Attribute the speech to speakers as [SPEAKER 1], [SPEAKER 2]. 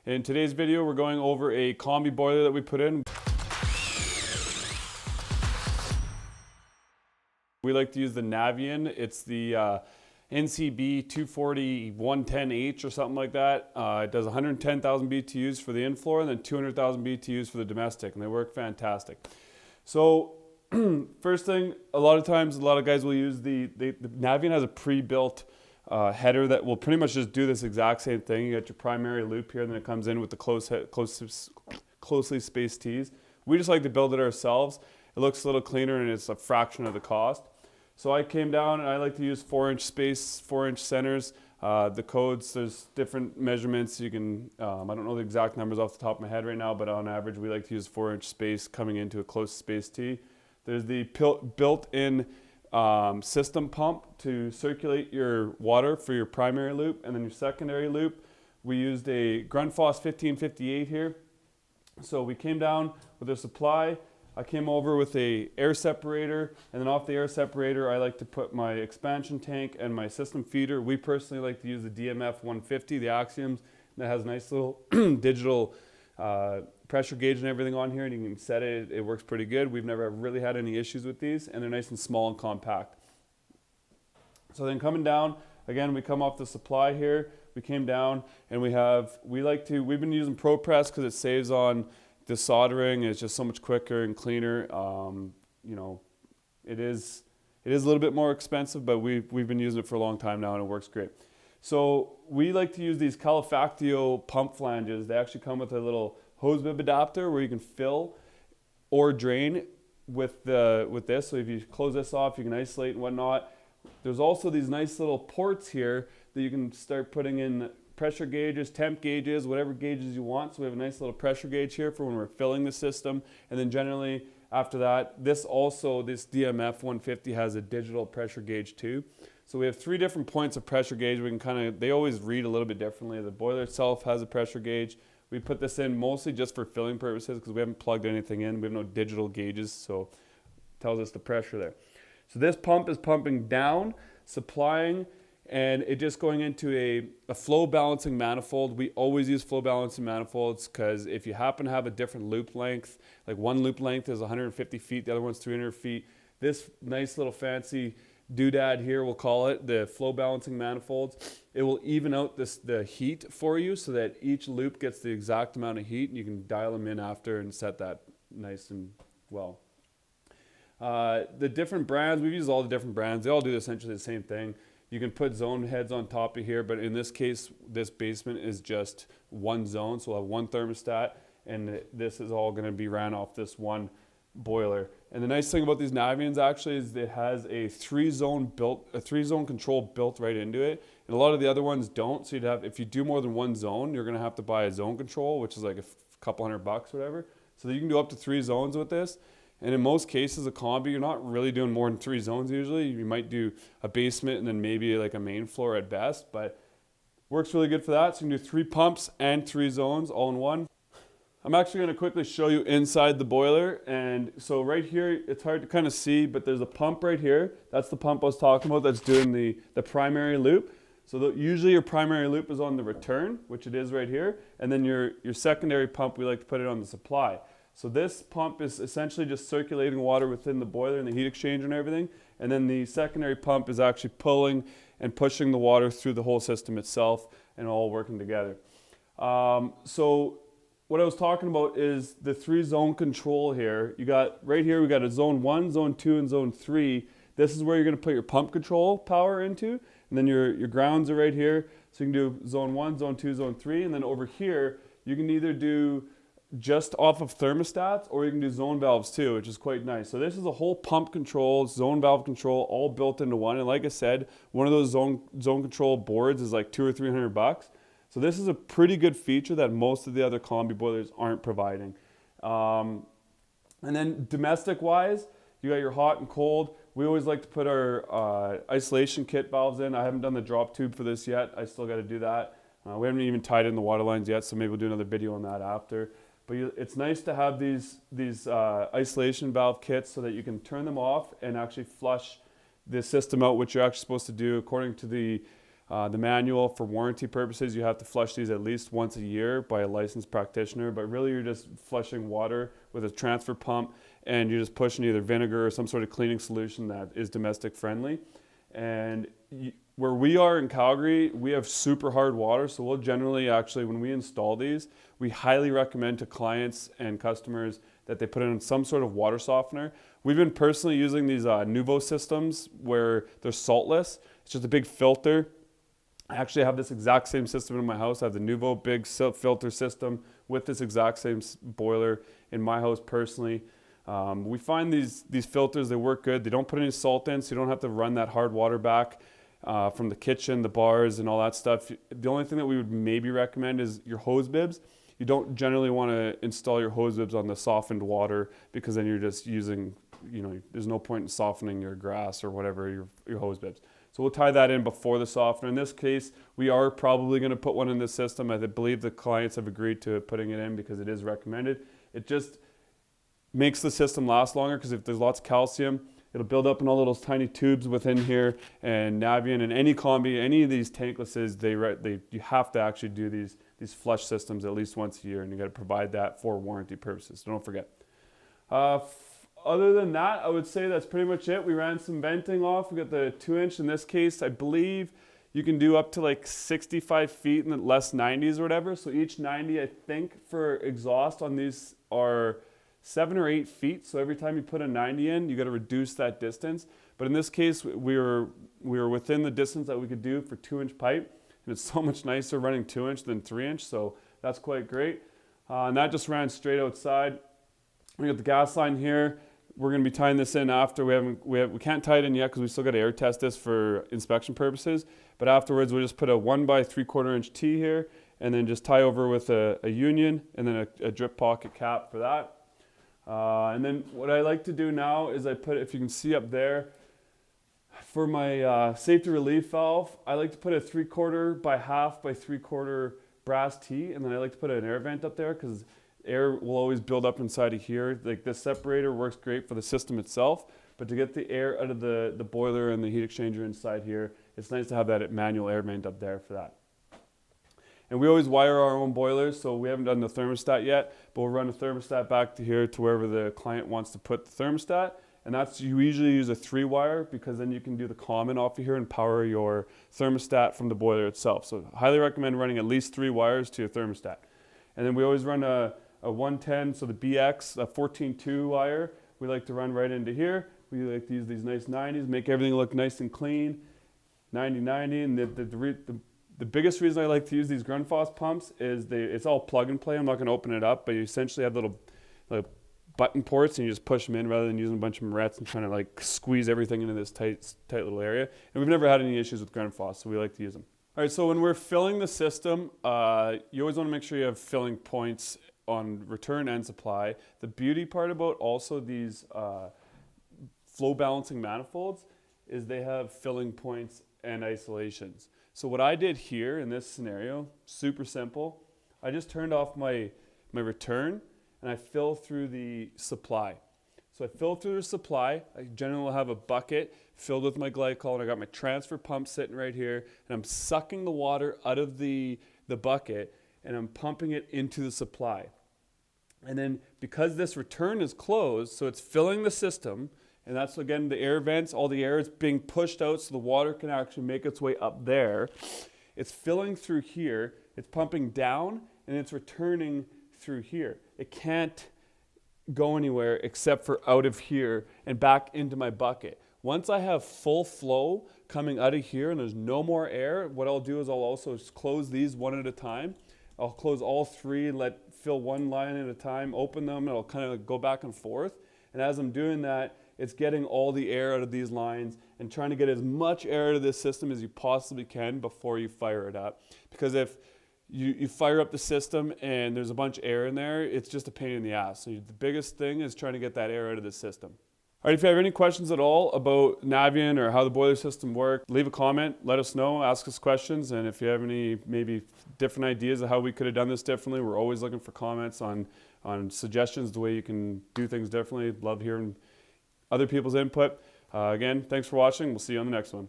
[SPEAKER 1] In today's video, we're going over a Combi boiler that we put in. We like to use the Navien. It's the NCB240 110H or something like that. It does 110,000 BTUs for the in-floor and then 200,000 BTUs for the domestic, and they work fantastic. So first thing, a lot of times, a lot of guys will use the Navien has a pre-built header that will pretty much just do this exact same thing. You got your primary loop here, and then it comes in with the closely spaced tees. We just like to build it ourselves. It looks a little cleaner and it's a fraction of the cost. So I came down and I like to use 4-inch space, 4-inch centers. The codes, there's different measurements. You can, I don't know the exact numbers off the top of my head right now, but on average we like to use 4-inch space coming into a close space tee. There's the built-in system pump to circulate your water for your primary loop, and then your secondary loop. We used a Grundfos 1558 here. So we came down with a supply. I came over with a air separator, and then off the air separator I like to put my expansion tank and my system feeder. We personally like to use the DMF 150, the Axioms, that has a nice little digital pressure gauge and everything on here, and you can set it. It works pretty good. We've never really had any issues with these, and they're nice and small and compact. So then coming down, again, we come off the supply here. We came down and we've been using ProPress because it saves on the soldering. It's just so much quicker and cleaner. You know, it is a little bit more expensive, but we've been using it for a long time now and it works great. So we like to use these Calefactio pump flanges. They actually come with a little hose bib adapter where you can fill or drain with this. So if you close this off, you can isolate and whatnot. There's also these nice little ports here that you can start putting in pressure gauges, temp gauges, whatever gauges you want. So we have a nice little pressure gauge here for when we're filling the system. And then generally after that, this DMF 150 has a digital pressure gauge too. So we have 3 different points of pressure gauge. We can they always read a little bit differently. The boiler itself has a pressure gauge. We put this in mostly just for filling purposes because we haven't plugged anything in. We have no digital gauges, so it tells us the pressure there. So this pump is pumping down, supplying, and it just going into a flow balancing manifold. We always use flow balancing manifolds because if you happen to have a different loop length, like one loop length is 150 feet, the other one's 300 feet, this nice little fancy doodad here, we'll call it, the flow balancing manifolds, it will even out the heat for you so that each loop gets the exact amount of heat, and you can dial them in after and set that nice and well. The different brands, we've used all the different brands. They all do essentially the same thing. You can put zone heads on top of here, but in this case, this basement is just one zone. So we'll have one thermostat, and this is all going to be ran off this one boiler. And the nice thing about these Naviens actually is it has a 3-zone control built right into it. And a lot of the other ones don't. So if you do more than one zone, you're going to have to buy a zone control, which is like a couple $100 or whatever. So you can do up to 3 zones with this. And in most cases, a Combi, you're not really doing more than 3 zones usually. You might do a basement and then maybe like a main floor at best, but works really good for that. So you can do 3 pumps and 3 zones all in one. I'm actually going to quickly show you inside the boiler. And so right here, it's hard to kind of see, but there's a pump right here. That's the pump I was talking about that's doing the primary loop. So usually your primary loop is on the return, which it is right here. And then your secondary pump, we like to put it on the supply. So this pump is essentially just circulating water within the boiler and the heat exchanger and everything. And then the secondary pump is actually pulling and pushing the water through the whole system itself and all working together. So what I was talking about is the 3-zone control here. You got right here, we got a zone 1, zone 2, and zone 3. This is where you're going to put your pump control power into. And then your grounds are right here. So you can do zone 1, zone 2, zone 3. And then over here, you can either do just off of thermostats, or you can do zone valves too, which is quite nice. So this is a whole pump control, zone valve control, all built into one. And like I said, one of those zone control boards is like $200 or $300. So this is a pretty good feature that most of the other Combi boilers aren't providing. And then domestic wise, you got your hot and cold. We always like to put our isolation kit valves in. I haven't done the drop tube for this yet. I still got to do that. We haven't even tied in the water lines yet, so maybe we'll do another video on that after. But it's nice to have these isolation valve kits so that you can turn them off and actually flush the system out, which you're actually supposed to do according to the The manual, for warranty purposes, you have to flush these at least once a year by a licensed practitioner, but really you're just flushing water with a transfer pump, and you're just pushing either vinegar or some sort of cleaning solution that is domestic friendly. And where we are in Calgary, we have super hard water, so we'll generally actually, when we install these, we highly recommend to clients and customers that they put in some sort of water softener. We've been personally using these Nuvo systems where they're saltless. It's just a big filter. I actually have this exact same system in my house. I have the Nuvo big filter system with this exact same boiler in my house personally. We find these filters, they work good. They don't put any salt in, so you don't have to run that hard water back from the kitchen, the bars, and all that stuff. The only thing that we would maybe recommend is your hose bibs. You don't generally want to install your hose bibs on the softened water, because then you're just using, there's no point in softening your grass or whatever, your hose bibs. So we'll tie that in before the softener. In this case, we are probably going to put one in the system. I believe the clients have agreed to putting it in because it is recommended. It just makes the system last longer, because if there's lots of calcium, it'll build up in all those tiny tubes within here. And Navien and any Combi, any of these tanklesses, you have to actually do these flush systems at least once a year, and you got to provide that for warranty purposes. So don't forget. Other than that, I would say that's pretty much it. We ran some venting off. We got the 2-inch. In this case, I believe you can do up to like 65 feet and then less 90s or whatever. So each 90, I think, for exhaust on these are 7 or 8 feet. So every time you put a 90 in, you got to reduce that distance. But in this case, we were within the distance that we could do for 2-inch pipe. And it's so much nicer running 2-inch than 3-inch. So that's quite great. And that just ran straight outside. We got the gas line here. We're going to be tying this in after. We can't tie it in yet because we still got to air test this for inspection purposes. But afterwards, we'll just put a 1 by 3/4 inch T here, and then just tie over with a union, and then a drip pocket cap for that. And then what I like to do now is I put, if you can see up there, for my safety relief valve, I like to put a 3/4 by 1/2 by 3/4 brass T, and then I like to put an air vent up there because air will always build up inside of here. Like this separator works great for the system itself, but to get the air out of the boiler and the heat exchanger inside here, it's nice to have that manual air vent up there for that. And we always wire our own boilers, so we haven't done the thermostat yet, but we'll run the thermostat back to here to wherever the client wants to put the thermostat. And that's, you usually use a 3-wire, because then you can do the common off of here and power your thermostat from the boiler itself. So I highly recommend running at least 3 wires to your thermostat. And then we always run a 110, so the BX, a 14-2 wire, we like to run right into here. We like to use these nice 90s, make everything look nice and clean, 90-90. And the biggest reason I like to use these Grundfos pumps is it's all plug and play. I'm not going to open it up, but you essentially have little button ports, and you just push them in rather than using a bunch of morettes and trying to like squeeze everything into this tight little area. And we've never had any issues with Grundfos, so we like to use them. All right, so when we're filling the system, you always want to make sure you have filling points on return and supply. The beauty part about also these flow balancing manifolds is they have filling points and isolations. So what I did here in this scenario, super simple. I just turned off my return, and I fill through the supply. So I fill through the supply. I generally will have a bucket filled with my glycol, and I got my transfer pump sitting right here, and I'm sucking the water out of the bucket, and I'm pumping it into the supply. And then because this return is closed, so it's filling the system, and that's again the air vents, all the air is being pushed out so the water can actually make its way up there. It's filling through here, it's pumping down, and it's returning through here. It can't go anywhere except for out of here and back into my bucket. Once I have full flow coming out of here and there's no more air, what I'll do is I'll also close these one at a time. I'll close all 3 and fill one line at a time, open them, and I'll kind of go back and forth. And as I'm doing that, it's getting all the air out of these lines and trying to get as much air out of this system as you possibly can before you fire it up. Because if you fire up the system and there's a bunch of air in there, it's just a pain in the ass. So the biggest thing is trying to get that air out of the system. All right, if you have any questions at all about Navien or how the boiler system works, leave a comment, let us know, ask us questions, and if you have any maybe different ideas of how we could have done this differently, we're always looking for comments on suggestions, the way you can do things differently. Love hearing other people's input. Again, thanks for watching. We'll see you on the next one.